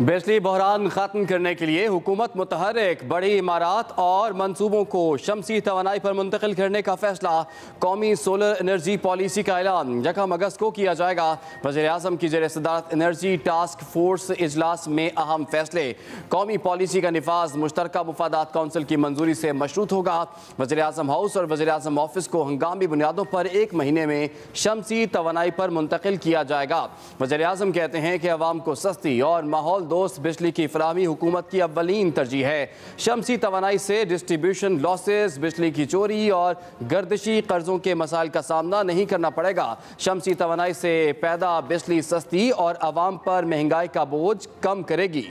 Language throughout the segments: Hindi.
बिजली बहरान खत्म करने के लिए हुकूमत मुतहर्रिक बड़ी इमारात और मनसूबों को शमसी तवानाई पर मुंतकिल करने का फैसला। कौमी सोलर एनर्जी पॉलिसी का ऐलान 1 अगस्त को किया जाएगा। वज़ीर आज़म की ज़ेर सदारत एनर्जी टास्क फोर्स इजलास में अहम फैसले। कौमी पॉलिसी का निफाज मुश्तरका मुफादात कौंसिल की मंजूरी से मशरूत होगा। वज़ीर आज़म हाउस और वज़ीर आज़म ऑफिस को हंगामी बुनियादों पर 1 महीने में शमसी तवानाई पर मुंतकिल किया जाएगा। वज़ीर आज़म कहते हैं कि अवाम को सस्ती और माहौल दोस्त बिजली की फराहमी हुकूमत की अव्वलीन तरजीह है। शमसी तवानाई से डिस्ट्रीब्यूशन लॉसेस, बिजली की चोरी और गर्दिशी कर्जों के मसाइल का सामना नहीं करना पड़ेगा। शमसी तवानाई से पैदा बिजली सस्ती और अवाम पर महंगाई का बोझ कम करेगी।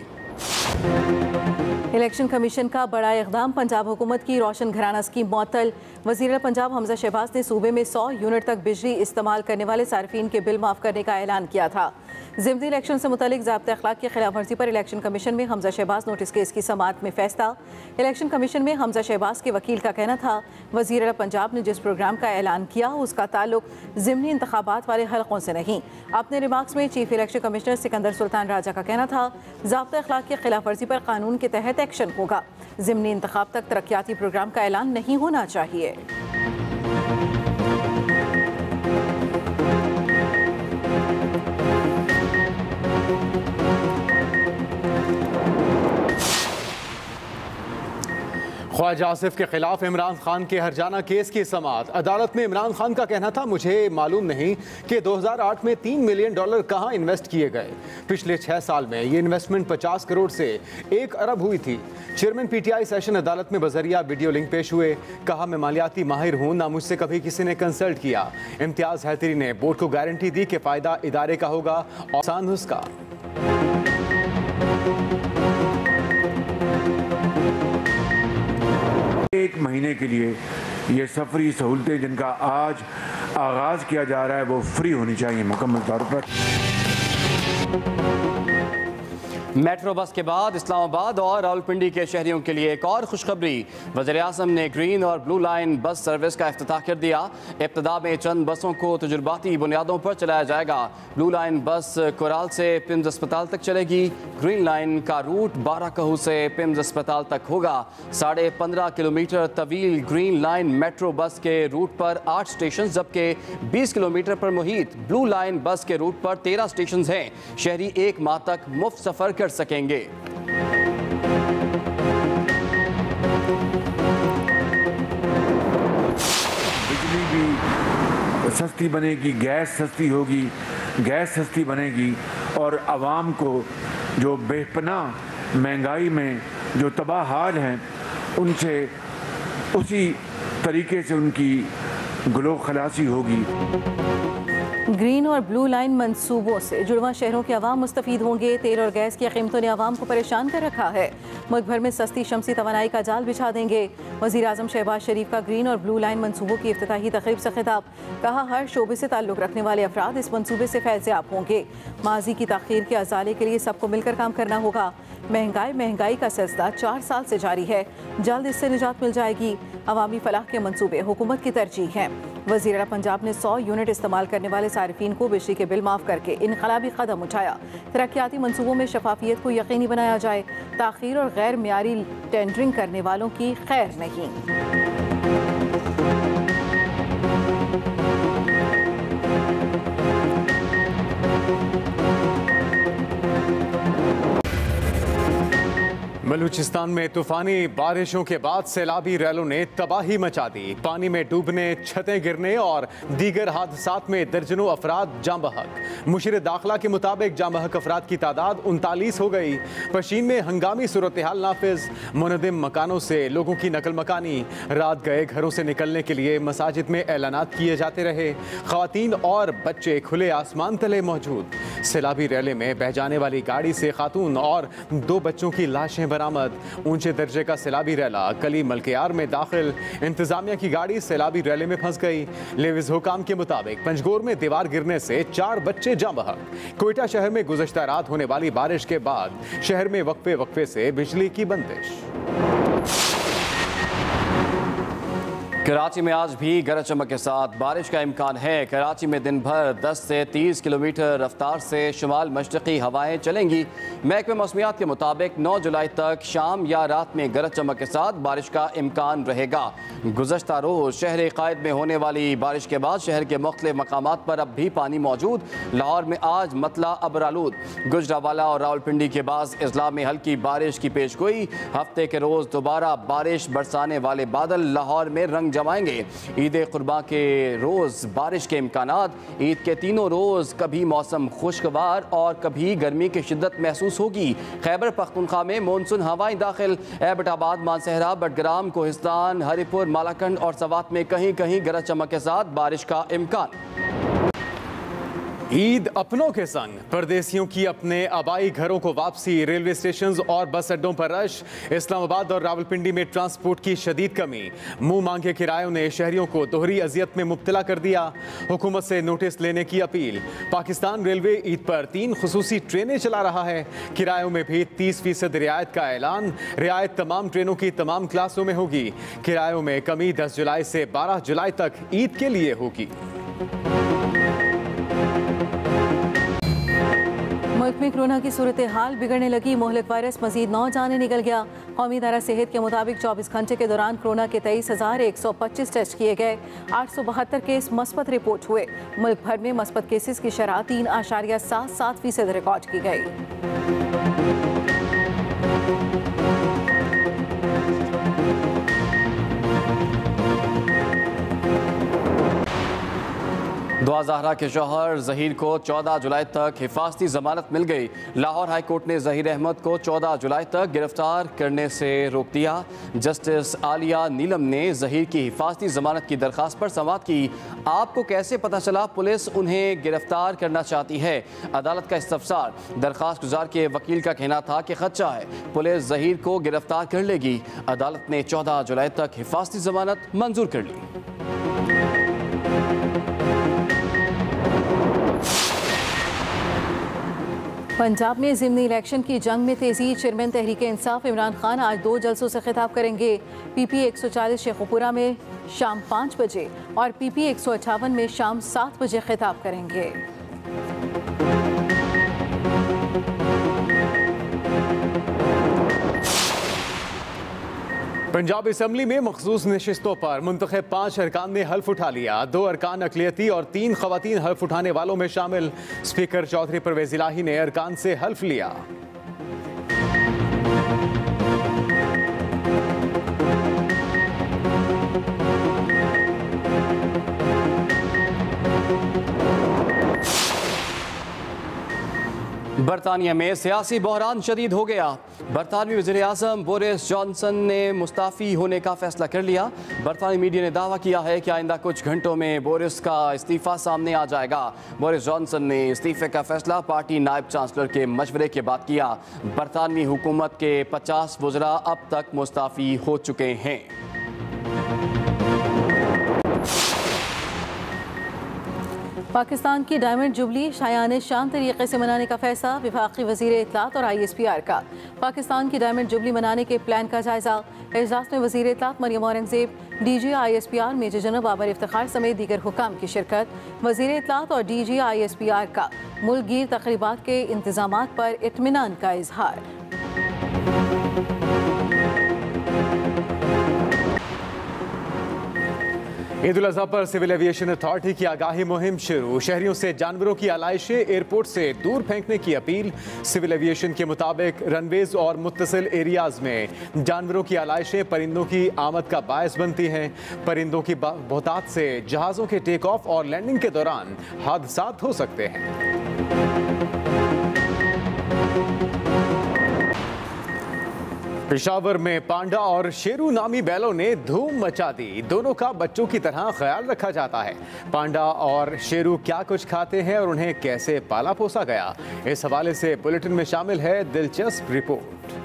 इलेक्शन कमीशन का बड़ा इक़दाम, पंजाब हुकूमत की रोशन घराना स्कीम मुअत्तल। वज़ीर पंजाब हमजा शहबाज ने सूबे में 100 यूनिट तक बिजली इस्तेमाल करने वाले सार्फिन के बिल माफ़ करने का ऐलान किया था। ज़िमनी इलेक्शन से मुतालिक ज़ाब्ता अखलाक की खिलाफ वर्जी पर इलेक्शन कमीशन में हमजा शहबाज नोटिस केस की समाअत में फैसला। इलेक्शन कमीशन में हमजा शहबाज के वकील का कहना था वज़ीर पंजाब ने जिस प्रोग्राम का ऐलान किया उसका ताल्लुक ज़िमनी इंतखाबात वाले हलकों से नहीं। अपने रिमार्क्स में chief election commissioner Sikandar Sultan Raja का कहना था ज़ाब्ता अखलाक की खिलाफ वर्जी पर कानून के तहत एक्शन होगा। ज़िमनी इंतखाब तक तरक्याती प्रोग्राम का ऐलान नहीं होना चाहिए। ख्वाजा आसिफ के खिलाफ इमरान खान के हरजाना केस की समाअत। अदालत में इमरान खान का कहना था मुझे मालूम नहीं कि 2008 में $3 मिलियन कहाँ इन्वेस्ट किए गए। पिछले 6 साल में ये इन्वेस्टमेंट 50 करोड़ से 1 अरब हुई थी। चेयरमैन PTI सेशन अदालत में बजरिया वीडियो लिंक पेश हुए। कहा मैं मालियाती माहिर हूँ, ना मुझसे कभी किसी ने कंसल्ट किया। इम्तियाज़ हैदरी ने बोर्ड को गारंटी दी कि फ़ायदा इदारे का होगा और आसान उसका। एक महीने के लिए ये सफरी सहूलतें जिनका आज आगाज़ किया जा रहा है वो फ्री होनी चाहिए मुकम्मल तौर पर। मेट्रो बस के बाद इस्लामाबाद और रावलपिंडी के शहरियों के लिए एक और खुशखबरी। वज़ीर आज़म ने ग्रीन और ब्लू लाइन बस सर्विस का इफ्तिताह कर दिया। इब्तिदा में चंद बसों को तजुर्बाती बुनियादों पर चलाया जाएगा। ब्लू लाइन बस कोराल से पिम्स अस्पताल तक चलेगी। ग्रीन लाइन का रूट 12 कहू से पिम्स अस्पताल तक होगा। 15.5 किलोमीटर तवील ग्रीन लाइन मेट्रो बस के रूट पर 8 स्टेशन जबकि 20 किलोमीटर पर मुहित ब्लू लाइन बस के रूट पर 13 स्टेशन हैं। शहरी 1 माह तक मुफ्त सफ़र कर सकेंगे। बिजली भी सस्ती बनेगी, गैस सस्ती होगी, गैस सस्ती बनेगी और आवाम को जो बेपनाह महंगाई में जो तबाह हाल हैं उनसे उसी तरीके से उनकी गुलो खलासी होगी। ग्रीन और ब्लू लाइन मंसूबों से जुड़वा शहरों के अवाम मुस्तफ़ीद होंगे। तेल और गैस की कीमतों ने अवाम को परेशान कर रखा है। मुल्क भर में सस्ती शमसी तवानाई का जाल बिछा देंगे। वज़ीर आज़म शहबाज शरीफ का ग्रीन और ब्लू लाइन मंसूबों की इफ्तिताही तक़रीब से खिताब। कहा हर शोबे से ताल्लुक़ रखने वाले अफराद इस मंसूबे से फैज़याब होंगे। माजी की ताख़ीर के अज़ाले के लिए सबको मिलकर काम करना होगा। महंगाई का सिलसिला 4 साल से जारी है, जल्द इससे निजात मिल जाएगी। अवामी फलाह के मंसूबे हुकूमत की तरजीह हैं। वज़ीर पंजाब ने 100 यूनिट इस्तेमाल करने वाले सारिफीन को बिजली के बिल माफ़ करके इनकलाबी कदम उठाया। तरक्याती मंसूबों में शफाफियत को यकीनी बनाया जाए। ताख़ीर और गैर मियारी टेंडरिंग करने वालों की खैर नहीं। बलूचिस्तान में तूफानी बारिशों के बाद सैलाबी रैलों ने तबाही मचा दी। पानी में डूबने, छतें गिरने और दीगर हादसात में दर्जनों अफराद जाँ बहक। मुशीर दाखिला के मुताबिक जाँ बहक अफराद की तादाद 39 हो गई। पशीन में हंगामी सूरत हाल नाफिज। मुनदिम मकानों से लोगों की नकल मकानी। रात गए घरों से निकलने के लिए मसाजिद में ऐलानात किए जाते रहे। ख़वातीन और बच्चे खुले आसमान तले मौजूद। सैलाबी रैले में बह जाने वाली गाड़ी से खातून और 2 बच्चों की लाशें बरामद। ऊंचे दर्जे का सैलाबी रैला कली मलकियार में दाखिल। इंतजामिया की गाड़ी सैलाबी रैले में फंस गई। लेविज हुकाम के मुताबिक पंजगोर में दीवार गिरने से 4 बच्चे जाँ बहक। कोयटा शहर में गुज़श्ता रात होने वाली बारिश के बाद शहर में वक्फे से बिजली की बंदिश। कराची में आज भी गरज चमक के साथ बारिश का इम्कान है। कराची में दिन भर 10 से 30 किलोमीटर रफ्तार से शुमाल मशरक़ी हवाएं चलेंगी। महकमे मौसमियात के मुताबिक 9 जुलाई तक शाम या रात में गरज चमक के साथ बारिश का इम्कान रहेगा। गुज़श्ता रोज़ शहर कायद में होने वाली बारिश के बाद शहर के मुख्तलिफ मकामात पर अब भी पानी मौजूद। लाहौर में आज मतला अबरालूद, गुजरावाला और रावलपिंडी के बाज़ अजला में हल्की बारिश की पेशगोई। हफ्ते के रोज़ दोबारा बारिश बरसाने वाले बादल लाहौर में रंग जमाएंगे। ईद कुर्बान के रोज़ बारिश के इम्कानात। ईद के तीनों रोज़ कभी मौसम खुशगवार और कभी गर्मी की शिद्दत महसूस होगी। खैबर पख्तूनख्वा में मानसून हवाएं दाखिल। एबटाबाद, मानसहरा, बडग्राम, कोहिस्तान, हरिपुर, मालाकंड और सवात में कहीं कहीं गरज चमक के साथ बारिश का इम्कान। ईद अपनों के संग, परदेसियों की अपने आबाई घरों को वापसी। रेलवे स्टेशन और बस अड्डों पर रश। इस्लामाबाद और रावलपिंडी में ट्रांसपोर्ट की शदीद कमी। मुंह मांगे किरायों ने शहरियों को दोहरी अजियत में मुब्तला कर दिया। हुकूमत से नोटिस लेने की अपील। पाकिस्तान रेलवे ईद पर 3 खुसूसी ट्रेनें चला रहा है। किरायों में भी 30% रियायत का ऐलान। रियायत तमाम ट्रेनों की तमाम क्लासों में होगी। किरायों में कमी 10 जुलाई से 12 जुलाई तक ईद के लिए होगी। मुल्क में कोरोना की सूरत हाल बिगड़ने लगी। मोहलिक वायरस मजीद 9 जाने निकल गया। कौमी इदारा सेहत के मुताबिक 24 घंटे के दौरान कोरोना के 23,125 टेस्ट किए गए। 872 केस मस्बत रिपोर्ट हुए। मुल्क भर में मस्बत केसेस की शरह 3.77% रिकॉर्ड की गई। दुआ ज़हरा के शौहर ज़हीर को 14 जुलाई तक हिफाजती ज़मानत मिल गई। लाहौर हाई कोर्ट ने ज़हीर अहमद को 14 जुलाई तक गिरफ्तार करने से रोक दिया। जस्टिस आलिया नीलम ने ज़हीर की हिफाजती ज़मानत की दरख्वास्त पर समाअत की। आपको कैसे पता चला पुलिस उन्हें गिरफ्तार करना चाहती है? अदालत का इस्तफसार। दरख्वास्त गुजार के वकील का कहना था कि खदशा है पुलिस ज़हीर को गिरफ्तार कर लेगी। अदालत ने 14 जुलाई तक हिफाजती ज़मानत मंजूर कर ली। पंजाब में ज़िमनी इलेक्शन की जंग में तेजी। चेयरमैन तहरीक इंसाफ इमरान खान आज 2 जलसों से खिताब करेंगे। PP 140 शेखुपुरा में शाम 5 बजे और PP 158 में शाम 7 बजे खिताब करेंगे। पंजाब असम्बली में मखसूस नशिस्तों पर मुंतखब 5 अरकान ने हल्फ उठा लिया। 2 अरकान अक़लियती और 3 ख़वातीन हल्फ उठाने वालों में शामिल। स्पीकर चौधरी परवेज़ इलाही ने अरकान से हल्फ लिया। बरतानिया में सियासी बहरान शदीद हो गया। बरतानवी वज़ीर आज़म बोरिस जॉनसन ने मुस्ताफ़ी होने का फैसला कर लिया। बरतानी मीडिया ने दावा किया है कि आइंदा कुछ घंटों में बोरिस का इस्तीफ़ा सामने आ जाएगा। बोरिस जॉनसन ने इस्तीफ़े का फैसला पार्टी नायब चांसलर के मशवरे के बाद किया। बरतानवी हुकूमत के 50 वज़रा अब तक मुस्ताफ़ी हो चुके हैं। पाकिस्तान की डायमंड जुबली शायान शान तरीके से मनाने का फैसला। वफाकी वज़ीर इत्तलात और ISPR का पाकिस्तान की डायमंड जुबली मनाने के प्लान का जायजा। इजलास में वज़ीर इत्तलात Maryam Aurangzeb, DG ISPR major general Babar Iftikhar समेत दीगर हुकाम की शिरकत। वज़ीर इत्तलात और DG ISPR का मुल्क गिर तक़रीबात के इंतज़ामात पर इत्मीनान का इजहार। ईद उल अज़हा पर सिविल एविएशन अथॉरिटी की आगाही मुहिम शुरू। शहरियों से जानवरों की आलाइशें एयरपोर्ट से दूर फेंकने की अपील। सिविल एविएशन के मुताबिक रनवेज और मुत्तसिल एरियाज में जानवरों की आलाइशें परिंदों की आमद का बायस बनती हैं। परिंदों की बहुतात से जहाज़ों के टेक ऑफ और लैंडिंग के दौरान हादसात हो सकते हैं। पेशावर में पांडा और शेरू नामी बैलों ने धूम मचा दी। दोनों का बच्चों की तरह ख्याल रखा जाता है। पांडा और शेरू क्या कुछ खाते हैं और उन्हें कैसे पाला पोसा गया, इस हवाले से बुलेटिन में शामिल है दिलचस्प रिपोर्ट।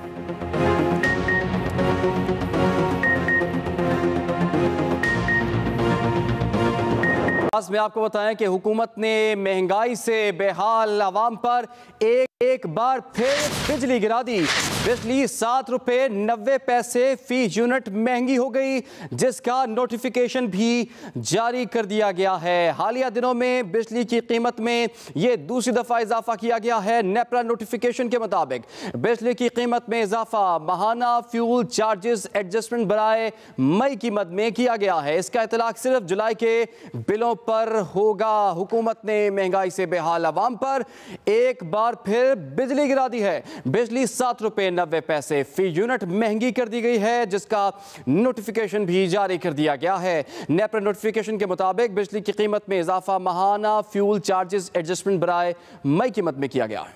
में आपको बताएं कि हुकूमत ने महंगाई से बेहाल अवाम पर एक एक बार फिर बिजली गिरा दी। बिजली 7 रुपये 90 पैसे फी यूनिट महंगी हो गई, जिसका नोटिफिकेशन भी जारी कर दिया गया है। हालिया दिनों में बिजली की कीमत में यह दूसरी दफा इजाफा किया गया है। नेपरा नोटिफिकेशन के मुताबिक बिजली की कीमत में इजाफा माहाना फ्यूल चार्जेस एडजस्टमेंट बराए मई की मद में किया गया है। इसका इतलाक सिर्फ जुलाई के बिलों पर होगा। हुकूमत ने महंगाई से बेहाल अवाम पर एक बार फिर बिजली गिरा दी है। बिजली 7 रुपये 90 पैसे फी यूनिट महंगी कर दी गई है, जिसका नोटिफिकेशन भी जारी कर दिया गया है। नेपरा नोटिफिकेशन के मुताबिक बिजली की कीमत में इजाफा माहाना फ्यूल चार्जेस एडजस्टमेंट बराए मई की मद में किया गया है।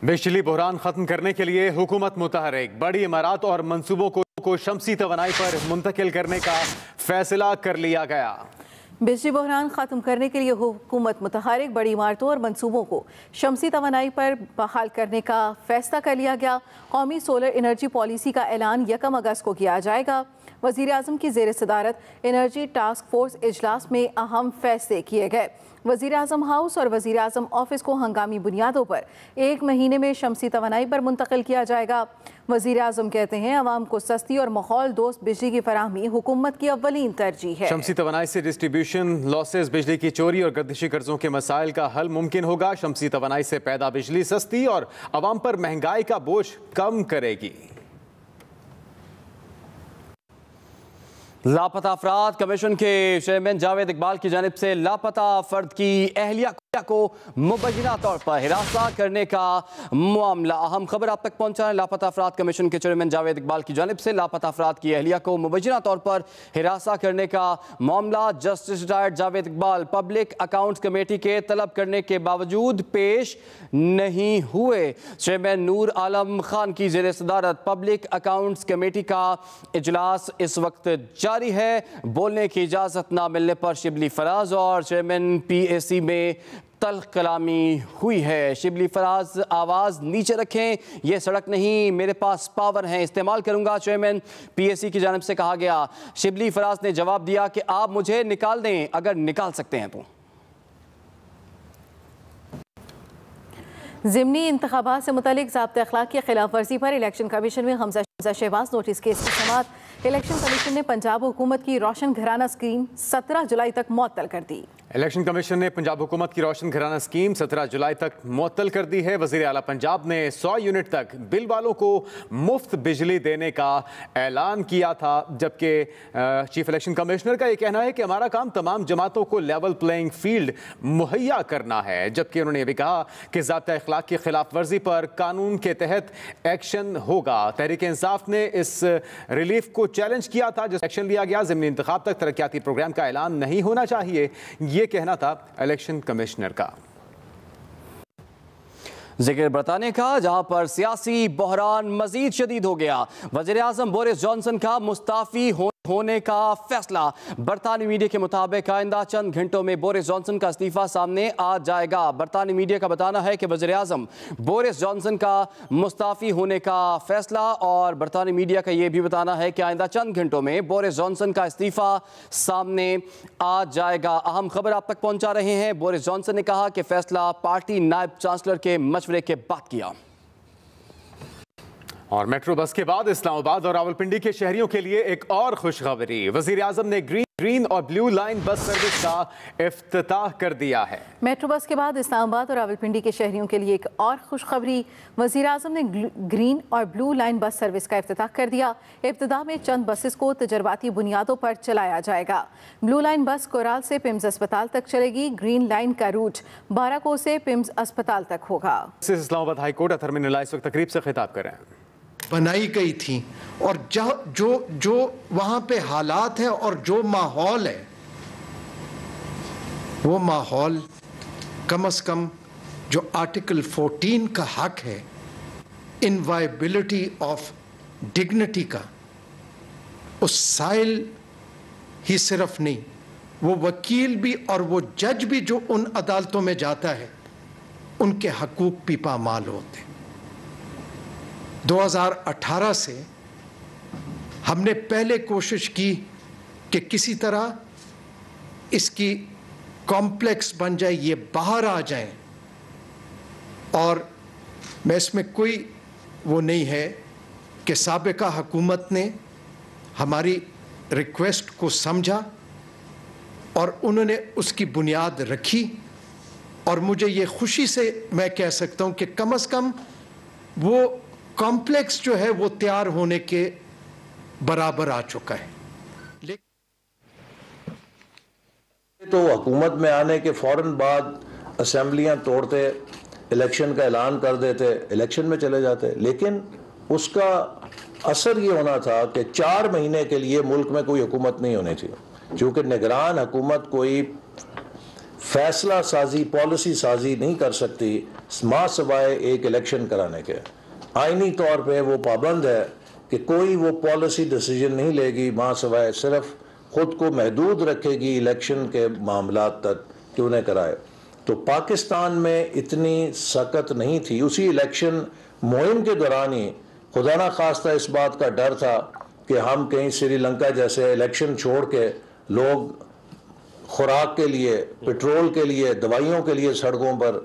बिजली बहरान खत्म करने के लिए हुकूमत मुतहरिक, बड़ी इमारत और मंसूबों को शमसी तवानाई पर मुंतकिल करने का फैसला कर लिया गया। बिजली बहरान ख़त्म करने के लिए हुकूमत मुतहरिक, बड़ी इमारतों और मंसूबों को शमसी तवानाई पर बहाल करने का फैसला कर लिया गया। कौमी सोलर एनर्जी पॉलिसी का ऐलान 1 अगस्त को किया जाएगा। वज़ीर आज़म की ज़ेर सदारत एनर्जी टास्क फोर्स इजलास में अहम फैसले किए गए। वज़ीर आज़म हाउस और वज़ीर आज़म ऑफिस को हंगामी बुनियादों पर 1 महीने में शमसी तवानाई पर मुंतकिल किया जाएगा। वज़ीर आज़म कहते हैं अवाम को सस्ती और माहौल दोस्त बिजली की फराहमी हुकूमत की अव्वलीन तरजीह है। शमसी तवानाई से डिस्ट्रीब्यूशन लॉसेस, बिजली की चोरी और गर्दिशी कर्जों के मसाइल का हल मुमकिन होगा। शमसी तवानाई से पैदा बिजली सस्ती और अवाम पर महंगाई का बोझ कम करेगी। लापता अफराद कमीशन के चेयरमैन जावेद इकबाल की जानिब से लापता फर्द की अहलिया को मुबैना तौर पर हिरासत करने का मामला। अहम खबर आप तक पहुंचा है। लापता अफराद कमीशन के चेयरमैन जावेद इकबाल की जानिब से लापता अफराद की अहलिया को मुबैना तौर पर हिरासत करने का मामला justice retired Javed Iqbal public accounts committee के तलब करने के बावजूद पेश नहीं हुए। चेयरमैन नूर आलम खान की ज़ेर सदारत पब्लिक अकाउंट्स कमेटी का इजलास इस वक्त जारी है। बोलने की इजाज़त ना मिलने पर शिबली फराज और चेयरमैन PAC में तल्ख कलामी हुई है। शिबली फराज आवाज़ नीचे रखें, यह सड़क नहीं, मेरे पास पावर है, इस्तेमाल करूंगा, चेयरमैन PAC की जानिब से कहा गया। शिबली फराज ने जवाब दिया कि आप मुझे निकाल दें अगर निकाल सकते हैं तो। ज़िमनी इंतखाबात से मुतालिक ज़ाब्ते अखलाक की खिलाफ वर्जी पर इलेक्शन कमीशन में हमजा शहबाज नोटिस केस की समाअत। इलेक्शन कमीशन ने पंजाब हुकूमत की रोशन घराना स्कीम 17 जुलाई तक मुअत्तल कर दी। इलेक्शन कमीशन ने पंजाब हुकूमत की रोशन घराना स्कीम 17 जुलाई तक मुअत्तल कर दी है। वज़ीर आला पंजाब ने 100 यूनिट तक बिल वालों को मुफ्त बिजली देने का ऐलान किया था, जबकि चीफ इलेक्शन कमिश्नर का यह कहना है कि हमारा काम तमाम जमातों को लेवल प्लेइंग फील्ड मुहैया करना है। जबकि उन्होंने यह भी कहा कि ज़ाब्ता अखलाक की खिलाफ वर्जी पर कानून के तहत एक्शन होगा। तहरीक इंसाफ ने इस रिलीफ को चैलेंज किया था, जिस एक्शन लिया गया। ज़िमनी इंतखाब तक तरक्याती प्रोग्राम का ऐलान नहीं होना चाहिए, ये कहना था इलेक्शन कमिश्नर का। जिक्र बरताने का, जहां पर सियासी बहरान मजीद शदीद हो गया। वज़ीर आज़म बोरिस जॉनसन का मुस्ताफ़ी होने का फैसला। बरतानी मीडिया के मुताबिक आइंदा चंद घंटों में बोरिस जॉनसन का इस्तीफा सामने आ जाएगा। बरतानी मीडिया का बताना है कि वज़ीर आज़म बोरिस जॉनसन का मुस्ताफ़ी होने का फैसला, और बरतानी मीडिया का यह भी बताना है कि आइंदा चंद घंटों में बोरिस जॉनसन का इस्तीफा सामने आ जाएगा। अहम खबर आप तक पहुंचा रहे हैं। बोरिस जॉनसन ने कहा कि फैसला पार्टी नायब चांसलर के मशवरे के बाद किया। और मेट्रो बस के बाद इस्लामाबाद और रावलपिंडी के शहरियों के लिए एक और खुशखबरी। वज़ीर आज़म ने ग्रीन और ब्लू लाइन बस सर्विस का इफ्तिताह कर दिया है। मेट्रो बस के बाद इस्लामाबाद और रावलपिंडी के शहरियों के लिए एक और खुशखबरी। वज़ीर आज़म ने ग्रीन और ब्लू लाइन बस सर्विस का इफ्तिताह कर दिया। इब्तिदा में चंद बसेस को तजर्बाती बुनियादों पर चलाया जाएगा। ब्लू लाइन बस कोराल से पिम्स अस्पताल तक चलेगी। ग्रीन लाइन का रूट बाराको से पिम्स अस्पताल तक होगा। इस्लामाबाद हाई कोर्ट अथर मिनल्ला इस वक्त तकरीब से खिताब कर रहे हैं। बनाई गई थी, और जो वहाँ पे हालात है और जो माहौल है, वो माहौल कम से कम जो आर्टिकल 14 का हक है इनवाइबिलिटी ऑफ डिग्निटी का, उस साइल ही सिर्फ नहीं, वो वकील भी और वो जज भी जो उन अदालतों में जाता है, उनके हकूक भी पामाल होते हैं। 2018 से हमने पहले कोशिश की कि किसी तरह इसकी कॉम्प्लेक्स बन जाए, ये बाहर आ जाएं। और मैं इसमें कोई वो नहीं है कि साबिका हुकूमत ने हमारी रिक्वेस्ट को समझा और उन्होंने उसकी बुनियाद रखी, और मुझे ये खुशी से मैं कह सकता हूं कि कम से कम वो कॉम्प्लेक्स जो है वो तैयार होने के बराबर आ चुका है। तो हुकूमत में आने के फौरन बाद असेंबलियां तोड़ते, इलेक्शन का ऐलान कर देते, इलेक्शन में चले जाते, लेकिन उसका असर ये होना था कि 4 महीने के लिए मुल्क में कोई हुकूमत नहीं होनी थी, क्योंकि निगरान हुकूमत कोई फैसला साजी, पॉलिसी साजी नहीं कर सकती मां सवाए एक इलेक्शन कराने के। आईनी तौर पे वो पाबंद है कि कोई वो पॉलिसी डिसीजन नहीं लेगी मां सवाए सिर्फ खुद को महदूद रखेगी इलेक्शन के मामलात तक कि उन्हें कराए। तो पाकिस्तान में इतनी सख्त नहीं थी। उसी इलेक्शन मुहिम के दौरान ही खुदा ना खास्ता इस बात का डर था कि हम कहीं श्रीलंका जैसे इलेक्शन छोड़ के लोग खुराक के लिए, पेट्रोल के लिए, दवाइयों के लिए सड़कों पर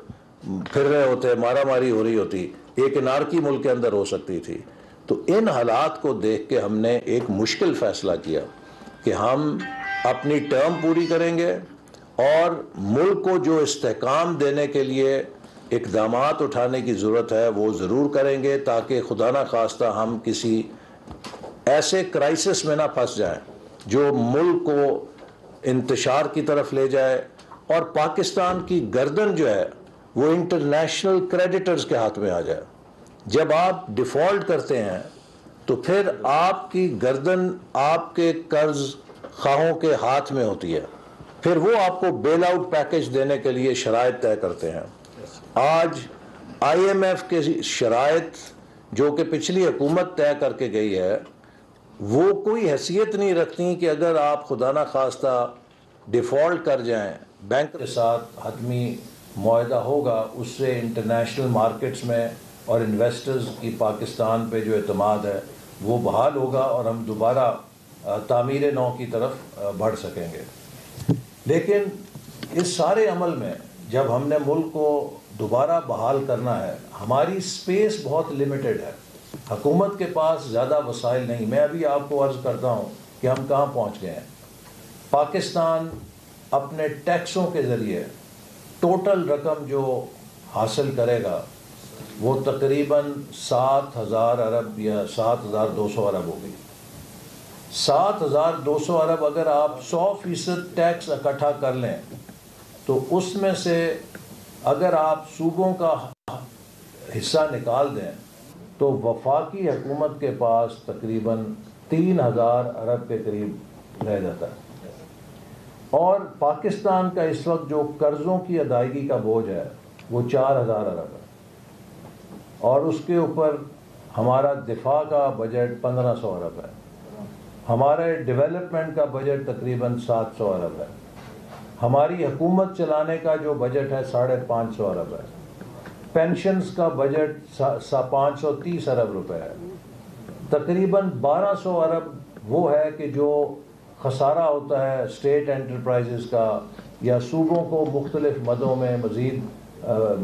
फिर रहे होते, मारा मारी हो रही होती, एक अनारकी मुल्क के अंदर हो सकती थी। तो इन हालात को देख के हमने एक मुश्किल फैसला किया कि हम अपनी टर्म पूरी करेंगे और मुल्क को जो इस्तेहकाम देने के लिए इक़दामात उठाने की ज़रूरत है वो ज़रूर करेंगे, ताकि खुदा ना खास्ता हम किसी ऐसे क्राइसिस में ना फंस जाएं जो मुल्क को इंतशार की तरफ ले जाए और पाकिस्तान की गर्दन जो है वो इंटरनेशनल क्रेडिटर्स के हाथ में आ जाए। जब आप डिफ़ॉल्ट करते हैं तो फिर आपकी गर्दन आपके कर्ज खाहों के हाथ में होती है, फिर वो आपको बेल आउट पैकेज देने के लिए शराइत तय करते हैं। आज IMF के शराइत जो कि पिछली हुकूमत तय करके गई है वो कोई हैसियत नहीं रखती कि अगर आप खुदा ना खास्ता डिफ़ॉल्ट कर जाएं, बैंक के साथ हतमी मुआहदा होगा, उससे इंटरनेशनल मार्केट्स में और इन्वेस्टर्स की पाकिस्तान पे जो एतमाद है वो बहाल होगा और हम दोबारा तामीर नौ की तरफ बढ़ सकेंगे। लेकिन इस सारे अमल में जब हमने मुल्क को दोबारा बहाल करना है, हमारी स्पेस बहुत लिमिटेड है, हुकूमत के पास ज़्यादा वसाइल नहीं। मैं अभी आपको अर्ज़ करता हूँ कि हम कहाँ पहुँच गए हैं। पाकिस्तान अपने टैक्सों के ज़रिए टोटल रकम जो हासिल करेगा वो तकरीबन 7,000 अरब या 7,200 अरब होगी। 7,200 अरब अगर आप 100% टैक्स इकट्ठा कर लें तो उसमें से अगर आप सूबों का हिस्सा निकाल दें तो वफाकी हुकूमत के पास तकरीबन 3,000 अरब के करीब रह जाता है। और पाकिस्तान का इस वक्त जो कर्ज़ों की अदायगी का बोझ है वो 4,000 अरब है, और उसके ऊपर हमारा दिफा का बजट 1,500 अरब है, हमारे डेवलपमेंट का बजट तकरीबन 700 अरब है, हमारी हुकूमत चलाने का जो बजट है 550 अरब है, पेंशन्स का बजट 530 अरब रुपए है, तकरीबन 1200 अरब वो है कि जो खसारा होता है स्टेट एंटरप्राइजेस का या सूबों को मुख्तलिफ मदों में मज़ीद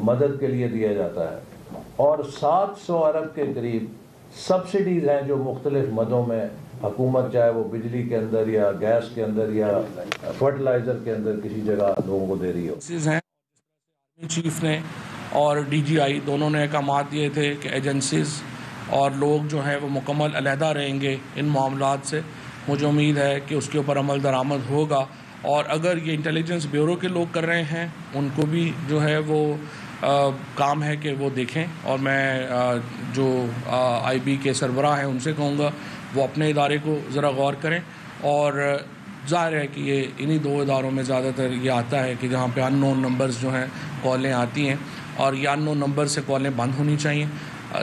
मदद के लिए दिया जाता है, और 700 अरब के करीब सब्सिडीज़ हैं जो मुख्तलिफ मदों में हुकूमत चाहे वो बिजली के अंदर या गैस के अंदर या फर्टिलाइज़र के अंदर किसी जगह लोगों को दे रही हो। हैं आर्मी चीफ ने और DGI दोनों ने अहकाम दिए थे कि एजेंसीज़ और लोग जो हैं वो मुकम्मल अलहदा रहेंगे इन मामलात से। मुझे उम्मीद है कि उसके ऊपर अमल दरामद होगा, और अगर ये इंटेलिजेंस ब्यूरो के लोग कर रहे हैं उनको भी जो है वो काम है कि वो देखें, और मैं जो IB के सरबराह हैं उनसे कहूँगा वो अपने इदारे को ज़रा गौर करें। और ज़ाहिर है कि ये इन्हीं 2 इदारों में ज़्यादातर ये आता है कि जहाँ पे अननोन नंबर्स जो हैं कॉलें आती हैं, और ये अननोन नंबर से कॉलें बंद होनी चाहिए।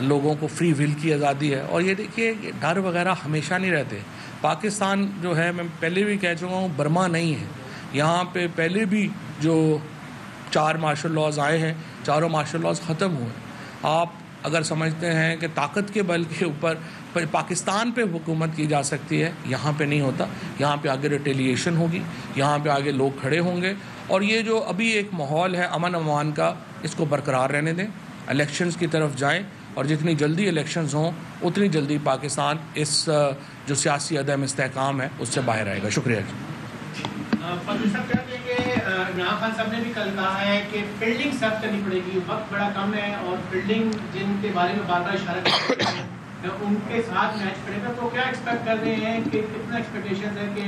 लोगों को फ्री विल की आज़ादी है, और ये देखिए डर वगैरह हमेशा नहीं रहते। पाकिस्तान जो है, मैं पहले भी कह चुका हूँ, बर्मा नहीं है। यहाँ पे पहले भी जो 4 मार्शल लॉज आए हैं, चारों मार्शल लॉज ख़त्म हुए। आप अगर समझते हैं कि ताकत के बल के ऊपर पाकिस्तान पे हुकूमत की जा सकती है, यहाँ पे नहीं होता। यहाँ पे आगे रिटेलिएशन होगी, यहाँ पे आगे लोग खड़े होंगे और ये जो अभी एक माहौल है अमन अमान का, इसको बरकरार रहने दें, इलेक्शंस की तरफ जाएं और जितनी जल्दी इलेक्शंस हों उतनी जल्दी पाकिस्तान इस जो सियासी अदम इस्तेहकाम है उससे बाहर आएगा। शुक्रिया जी। फजल साहब क्या कहेंगे, इमरान खान साहब ने भी कल कहा है कि फील्डिंग सब करनी पड़ेगी, वक्त बड़ा कम है और फील्डिंग जिनके बारे में बार बार इशारा करते हैं उनके साथ मैच करेगा, तो क्या एक्सपेक्ट कर रहे हैं कि कितना एक्सपेक्टेशन है कि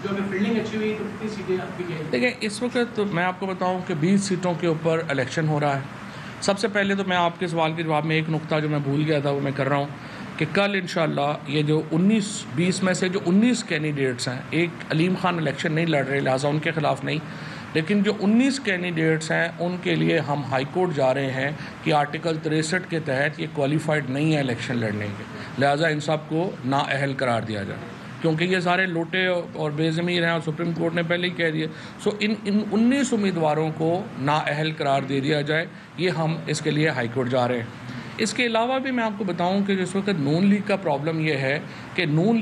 जो अगर फील्डिंग अच्छी हुई तो कितनी सीटें आपकी जाएगी? देखिए, इस वक्त तो मैं आपको बताऊं कि 20 सीटों के ऊपर इलेक्शन हो रहा है। सबसे पहले तो मैं आपके सवाल के जवाब में एक नुक्ता जो मैं भूल गया था वो मैं कर रहा हूँ कि कल इंशाल्लाह ये जो 19-20 में से जो 19 कैंडिडेट्स हैं, एक अलीम खान इलेक्शन नहीं लड़ रहे लिहाजा उनके ख़िलाफ़ नहीं, लेकिन जो 19 कैंडिडेट्स हैं उनके लिए हम हाई कोर्ट जा रहे हैं कि आर्टिकल 63 के तहत ये क्वालिफाइड नहीं है इलेक्शन लड़ने के, लिहाजा इन सब को नाअहल करार दिया जाए, क्योंकि ये सारे लोटे और बेज़मीर हैं और सुप्रीम कोर्ट ने पहले ही कह दिया। सो इन 19 उम्मीदवारों को नाअहल करार दे दिया जाए, ये हम इसके लिए हाई कोर्ट जा रहे हैं। इसके अलावा भी मैं आपको बताऊं कि जिस वक्त नून लीग का प्रॉब्लम ये है कि नून